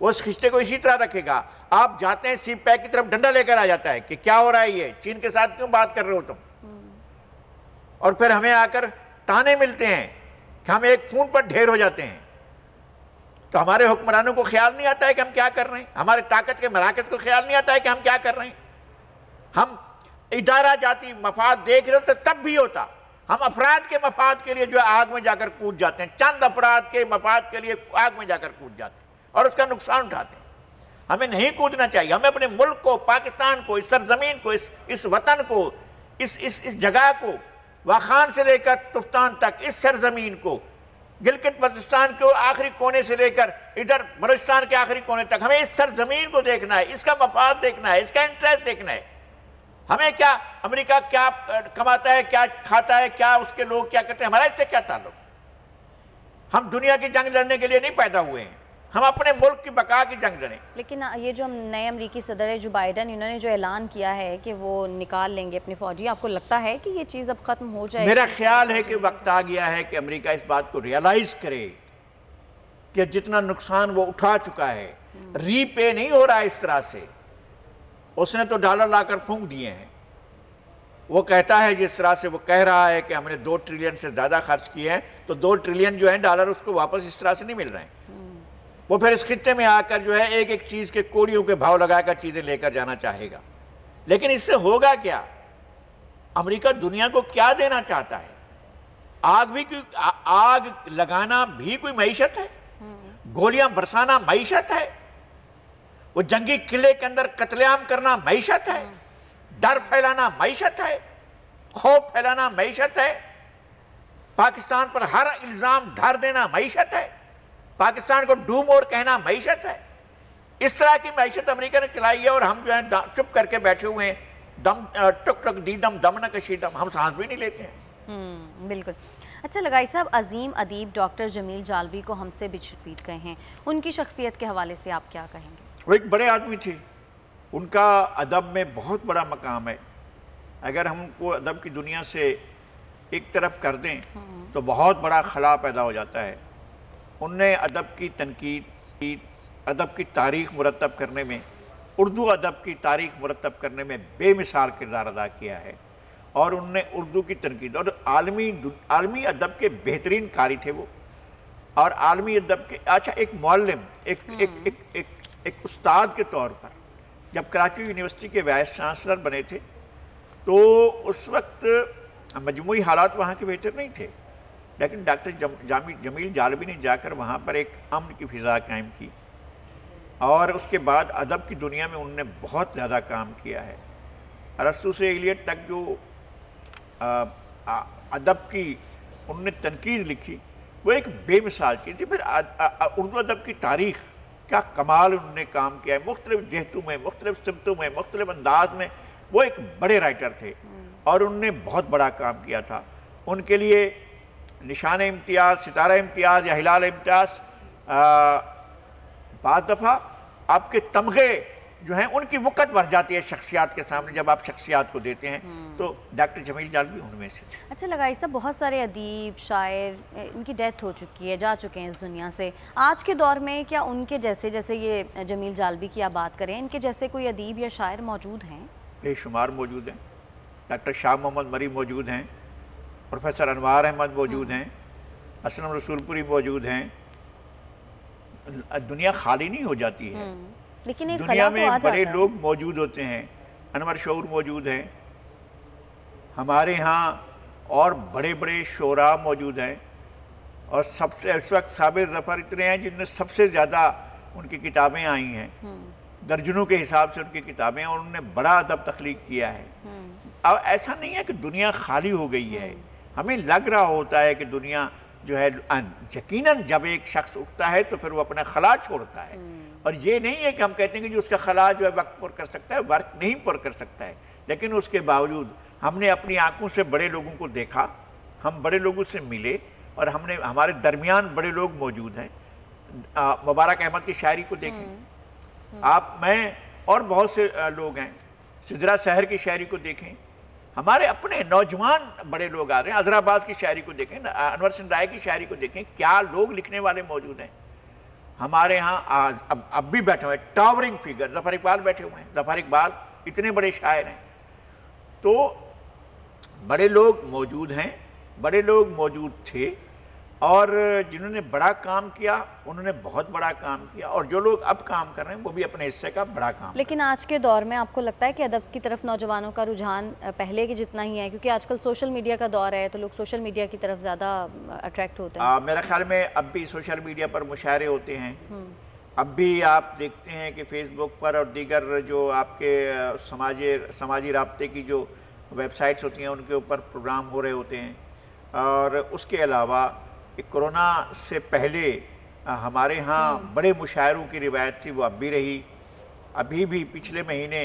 وہ اس خطے کو اسی طرح رکھے گا. آپ جاتے ہیں سی پیک کی طرف ڈنڈا لے کر آ جاتا ہے کہ کیا ہو رہا ہے, یہ چین کے ساتھ کیوں بات کر رہے ہو تم؟ اور پھر ہمیں آ کر تانے ملتے ہیں کہ ہم ایک فون پر ڈھیر ہو جاتے ہیں. تو ہمارے حکمرانوں کو خیال نہیں آتا ہے کہ ہم کیا کر رہے ہیں, ہمارے طاقت کے مراکز کو خیال نہیں آتا ہے کہ ہم کیا کر رہے ہیں. ہم ادارہ جاتی مفاد دیکھ رہے ہوتے تب بھی ہوتا, ہم افراد کے مفاد کے لیے جو آگ میں جا کر کود جاتے ہیں, چند افراد کے مفاد کے لیے آگ میں جا کر کود جاتے ہیں اور اس کا نقصان اٹھاتے ہیں. ہمیں نہیں کودنا چاہیے, ہمیں اپنے ملک کو, پاکستان کو, اس سرزمین کو, اس وطن کو, اس جگہ کو, واخان سے لے کر تفتان تک, اس سرزمین کو, گلگت بلتستان کے آخری کونے سے لے کر ادھر بلوچستان کے آخری کونے تک, ہمیں اس سرزمین کو دیکھنا ہے, اس کا مفاد دیکھنا ہے, اس کا انٹرسٹ دیکھنا ہے. ہمیں کیا امریکہ کیا کماتا ہے, کیا کھاتا ہے, کیا اس کے لوگ کیا کرتے ہیں, ہمارا اس سے کیا تعلق؟ ہم دنیا کی جنگ لڑنے کے لیے نہیں پیدا ہوئے ہیں, ہم اپنے ملک کی بقا کی جنگ لڑیں. لیکن یہ جو نئے امریکی صدر ہے جو بائیڈن, انہوں نے جو اعلان کیا ہے کہ وہ نکال لیں گے اپنی فوجی, آپ کو لگتا ہے کہ یہ چیز اب ختم ہو جائے؟ میرا خیال ہے کہ وقت آ گیا ہے کہ امریکہ اس بات کو ریئلائز کرے کہ جتنا نقصان وہ اٹھا چکا ہے, ری پے نہیں ہو رہا ہے اس طرح سے. اس نے تو ڈالر لا کر پھونک دیے ہیں. وہ کہتا ہے جس طرح سے وہ کہہ رہا ہے کہ ہم نے 2 ٹریلین سے زیادہ خرچ کیے ہیں, تو 2 ٹریلین جو ہیں ڈالر اس کو واپس اس طرح سے نہیں مل رہے ہیں. وہ پھر اس خطے میں آ کر جو ہے ایک ایک چیز کے کوڑیوں کے بھاؤ لگا کر چیزیں لے کر جانا چاہے گا. لیکن اس سے ہوگا کیا؟ امریکہ دنیا کو کیا دینا چاہتا ہے؟ آگ لگانا بھی کوئی معیشت ہے؟ گولیاں برسانا معیشت ہے؟ وہ جنگی قلعے کے اندر قتل عام کرنا معیشت ہے؟ ڈر پھیلانا معیشت ہے؟ خوف پھیلانا معیشت ہے؟ پاکستان پر ہر الزام دھر دینا معیشت ہے؟ پاکستان کو ڈو مور کہنا معیشت ہے؟ اس طرح کی معیشت امریکہ نے چلائی ہے, اور ہم جو ہیں چپ کر کے بیٹھے ہوئے ہیں, دم ٹک ٹک دی دم دم نہ کشی دم, ہم سانس بھی نہیں لیتے ہیں. بالکل. اچھا لگائی صاحب, عظیم ادیب ڈاکٹر جمیل جالبی کو ہم سے بچھپیٹ گئے ہیں, ان کی شخصیت کے حوالے سے آپ کیا کہیں گے؟ وہ ایک بڑے آدمی تھے, ان کا ادب میں بہت بڑا مقام ہے. اگر ہم کو ادب کی دنیا سے ایک طرف کر دیں تو بہت بڑا خلا پیدا ہو جاتا ہے. ان نے ادب کی تنقید, ادب کی تاریخ مرتب کرنے میں, اردو ادب کی تاریخ مرتب کرنے میں بے مثال کردار ادا کیا ہے. اور ان نے اردو کی تنقید, اور عالمی ادب کے بہترین قاری تھے وہ, اور عالمی ادب کے ایک معلم, ایک استاد کے طور پر جب کراچی یونیورسٹی کے وائس چانسلر بنے تھے تو اس وقت مجموعی حالات وہاں کے بہتر نہیں تھے, لیکن ڈاکٹر جمیل جالبی نے جا کر وہاں پر ایک امن کی فضا قائم کی. اور اس کے بعد ادب کی دنیا میں انہوں نے بہت زیادہ کام کیا ہے۔ ارسطو سے ایلیٹ تک جو ادب کی انہوں نے تنقید لکھی وہ ایک بے مثال چیز تھی۔ پھر اردو ادب کی تاریخ کیا کمال انہوں نے کام کیا ہے، مختلف جہتوں میں، مختلف سمتوں میں، مختلف انداز میں۔ وہ ایک بڑے رائٹر تھے اور انہوں نے بہت بڑا کام کیا تھا۔ ان کے لیے نشان امتیاز، ستارہ امتیاز یا ہلال امتیاز بعض دفعہ آپ کے تمغے جو ہیں ان کی وقت بڑھ جاتی ہے شخصیات کے سامنے جب آپ شخصیات کو دیتے ہیں، تو ڈاکٹر جمیل جالبی ان میں سے تھے۔ اچھا لگائی صاحب، بہت سارے ادیب، شاعر ان کی ڈیتھ ہو چکی ہے، جا چکے ہیں اس دنیا سے۔ آج کے دور میں کیا ان کے جیسے یہ جمیل جالبی کی آپ بات کریں، ان کے جیسے کوئی ادیب یا شاعر موجود ہیں؟ بے شمار موجود ہیں۔ ڈاکٹر شاہ محمد مری موجود ہیں، پروفیسر انوار احمد موجود ہیں، اسلم رسول پوری موجود ہیں۔ دنیا خالی نہیں ہو جاتی ہے، لیکن ایک دنیا میں بڑے لوگ موجود ہوتے ہیں۔ انور شعور موجود ہیں ہمارے ہاں، اور بڑے بڑے شعراء موجود ہیں، اور سب سے اس وقت صابر ظفر اتنے ہیں جن میں سب سے زیادہ ان کی کتابیں آئی ہیں، درجنوں کے حساب سے ان کی کتابیں، اور انہوں نے بڑا ادب تخلیق کیا ہے۔ اب ایسا نہیں ہے کہ دنیا خالی ہو گئی ہے، ہمیں لگ رہا ہوتا ہے کہ دنیا جو ہے، یقیناً جب ایک شخص اٹھتا ہے تو پھر وہ اپنا خلا چھوڑتا ہے، اور یہ نہیں ہے کہ ہم کہتے ہیں کہ جو اس کا خلا جو ہے وقت پر کر سکتا ہے، وقت نہیں پر کر سکتا ہے، لیکن اس کے باوجود ہم نے اپنی آنکھوں سے بڑے لوگوں کو دیکھا، ہم بڑے لوگوں سے ملے، اور ہمارے درمیان بڑے لوگ موجود ہیں۔ مبارک احمد کی شاعری کو دیکھیں آپ، میں اور بہت سے لوگ ہیں، سدرا سحر کی شاعری کو دیکھیں، ہمارے اپنے نوجوان بڑے لوگ آ رہے ہیں، عذرا عباس کی شاعری کو دیکھیں، انور سن رائے کی شاعری کو دیکھیں، کیا لوگ لکھنے والے موجود ہیں ہمارے ہاں۔ اب بھی بیٹھے ہوئے ہیں ٹاورنگ فگر، ظفر اقبال بیٹھے ہوئے ہیں، ظفر اقبال اتنے بڑے شاعر ہیں۔ تو بڑے لوگ موجود ہیں، بڑے لوگ موجود تھے، اور جنہوں نے بڑا کام کیا انہوں نے بہت بڑا کام کیا، اور جو لوگ اب کام کر رہے ہیں وہ بھی اپنے حصے کا بڑا کام۔ لیکن آج کے دور میں آپ کو لگتا ہے کہ ادب کی طرف نوجوانوں کا رجحان پہلے کے جتنا ہی ہے؟ کیونکہ آج کل سوشل میڈیا کا دور ہے تو لوگ سوشل میڈیا کی طرف زیادہ اٹریکٹ ہوتے ہیں۔ میرا خیال میں اب بھی سوشل میڈیا پر مشاعرے ہوتے ہیں، اب بھی آپ دیکھتے ہیں کہ فیس بک پر اور دیگر جو آپ کے سماجی رابطے کی جو ویب سائٹس ہوتی ہیں ان کے اوپر پروگرام ہو رہے ہوتے ہیں۔ اور اس کے علاوہ کرونا سے پہلے ہمارے ہاں بڑے مشاعروں کی روایت تھی، وہ اب بھی رہی۔ ابھی بھی پچھلے مہینے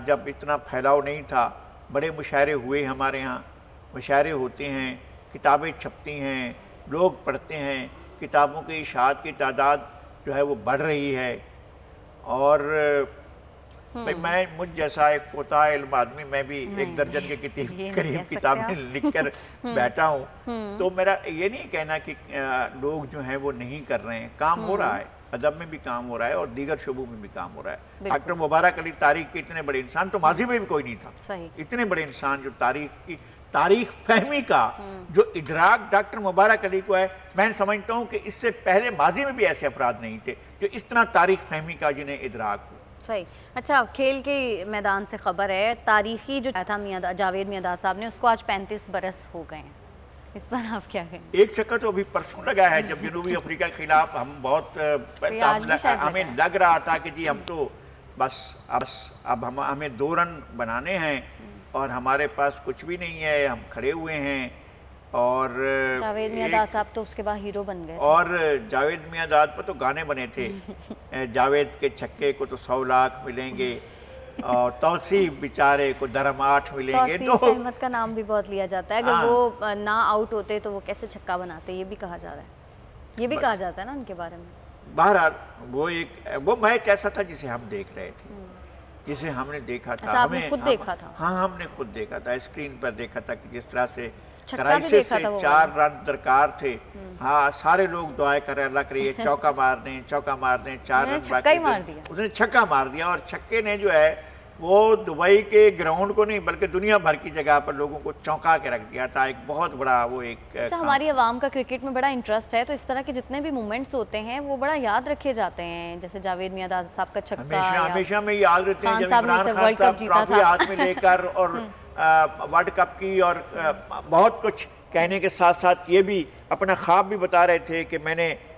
جب اتنا پھیلاؤ نہیں تھا، بڑے مشاعرے ہوئے ہمارے ہاں، مشاعرے ہوتے ہیں، کتابیں چھپتی ہیں، لوگ پڑھتے ہیں، کتابوں کی اشاعت کی تعداد جو ہے وہ بڑھ رہی ہے۔ اور میں مجھ جیسا ایک کوتاہ علم آدمی، میں بھی 1 درجن کے قریب کتابیں لکھ کر بیٹھا ہوں، تو میرا یہ نہیں کہنا کہ لوگ جو ہیں وہ نہیں کر رہے ہیں، کام ہو رہا ہے، ادب میں بھی کام ہو رہا ہے اور دیگر شعبوں میں بھی کام ہو رہا ہے۔ ڈاکٹر مبارک علی تاریخ کے اتنے بڑے انسان تو ماضی میں بھی کوئی نہیں تھا، اتنے بڑے انسان جو تاریخ فہمی کا جو ادراک ڈاکٹر مبارک علی کو ہے، میں سمجھتا ہوں کہ اس سے پہلے ماضی میں بھی ایسے افراد نہیں تھے جو اس طرح تاریخ فہمی کا جنہیں ادراک ہو۔ صحیح۔ اچھا، کھیل کے میدان سے خبر ہے، تاریخی جو تھا جاوید میاں صاحب نے، اس کو آج 35 برس ہو گئے ہیں، اس پر آپ کیا کہیں؟ ایک چکر تو ابھی پرسوں لگا ہے جب جنوبی افریقہ کے خلاف ہم بہت ہمیں لگ رہا تھا کہ جی ہم تو بس اب ہمیں 2 رن بنانے ہیں اور ہمارے پاس کچھ بھی نہیں ہے، ہم کھڑے ہوئے ہیں۔ اور جاوید میاں صاحب تو اس کے بعد ہیرو بن گئے، اور جاوید میاں پر تو گانے بنے تھے، جاوید کے چھکے کو تو 100 لاکھ ملیں گے، اور توصیف بیچارے کو درہم 8 ملیں گے۔ توصیف احمد کا نام بھی بہت لیا جاتا ہے، اگر وہ نہ آؤٹ ہوتے تو وہ کیسے چھکا بناتے، یہ بھی کہا جا رہا ہے، یہ بھی کہا جاتا ہے نا ان کے بارے میں۔ بہرحال وہ میچ ایسا تھا جسے ہم دیکھ رہے تھے، جسے ہم نے دیکھا تھا، آپ نے خود دیکھا تھا؟ ہاں، ہم نے خود دیکھا تھا، اسکرین پر دیکھا تھا کہ جس طرح سے کرائسس سے 4 رن درکار تھے، ہاں سارے لوگ دعائیں کر رہے، اللہ کرے یہ چوکا مار دیں، 4 رن باقی تھے، اس نے چھکا مار دیا، اور چھکے نے جو ہے وہ دبئی کے گراؤنڈ کو نہیں بلکہ دنیا بھر کی جگہ پر لوگوں کو چونکا کے رکھ دیا تھا۔ ایک بہت بڑا وہ ایک ہماری عوام کا کرکٹ میں بڑا انٹرسٹ ہے، تو اس طرح کے جتنے بھی مومنٹس ہوتے ہیں وہ بڑا یاد رکھے جاتے ہیں، جیسے جاوید میاں صاحب کا چھکا ہمیشہ میں یاد رہتے ہیں، جب عمران خان صاحب ٹرافی ہاتھ میں لے کر اور ورلڈ کپ کی اور بہت کچھ کہنے کے ساتھ ساتھ یہ بھی اپنا خواب بھی بتا رہے تھے کہ میں نے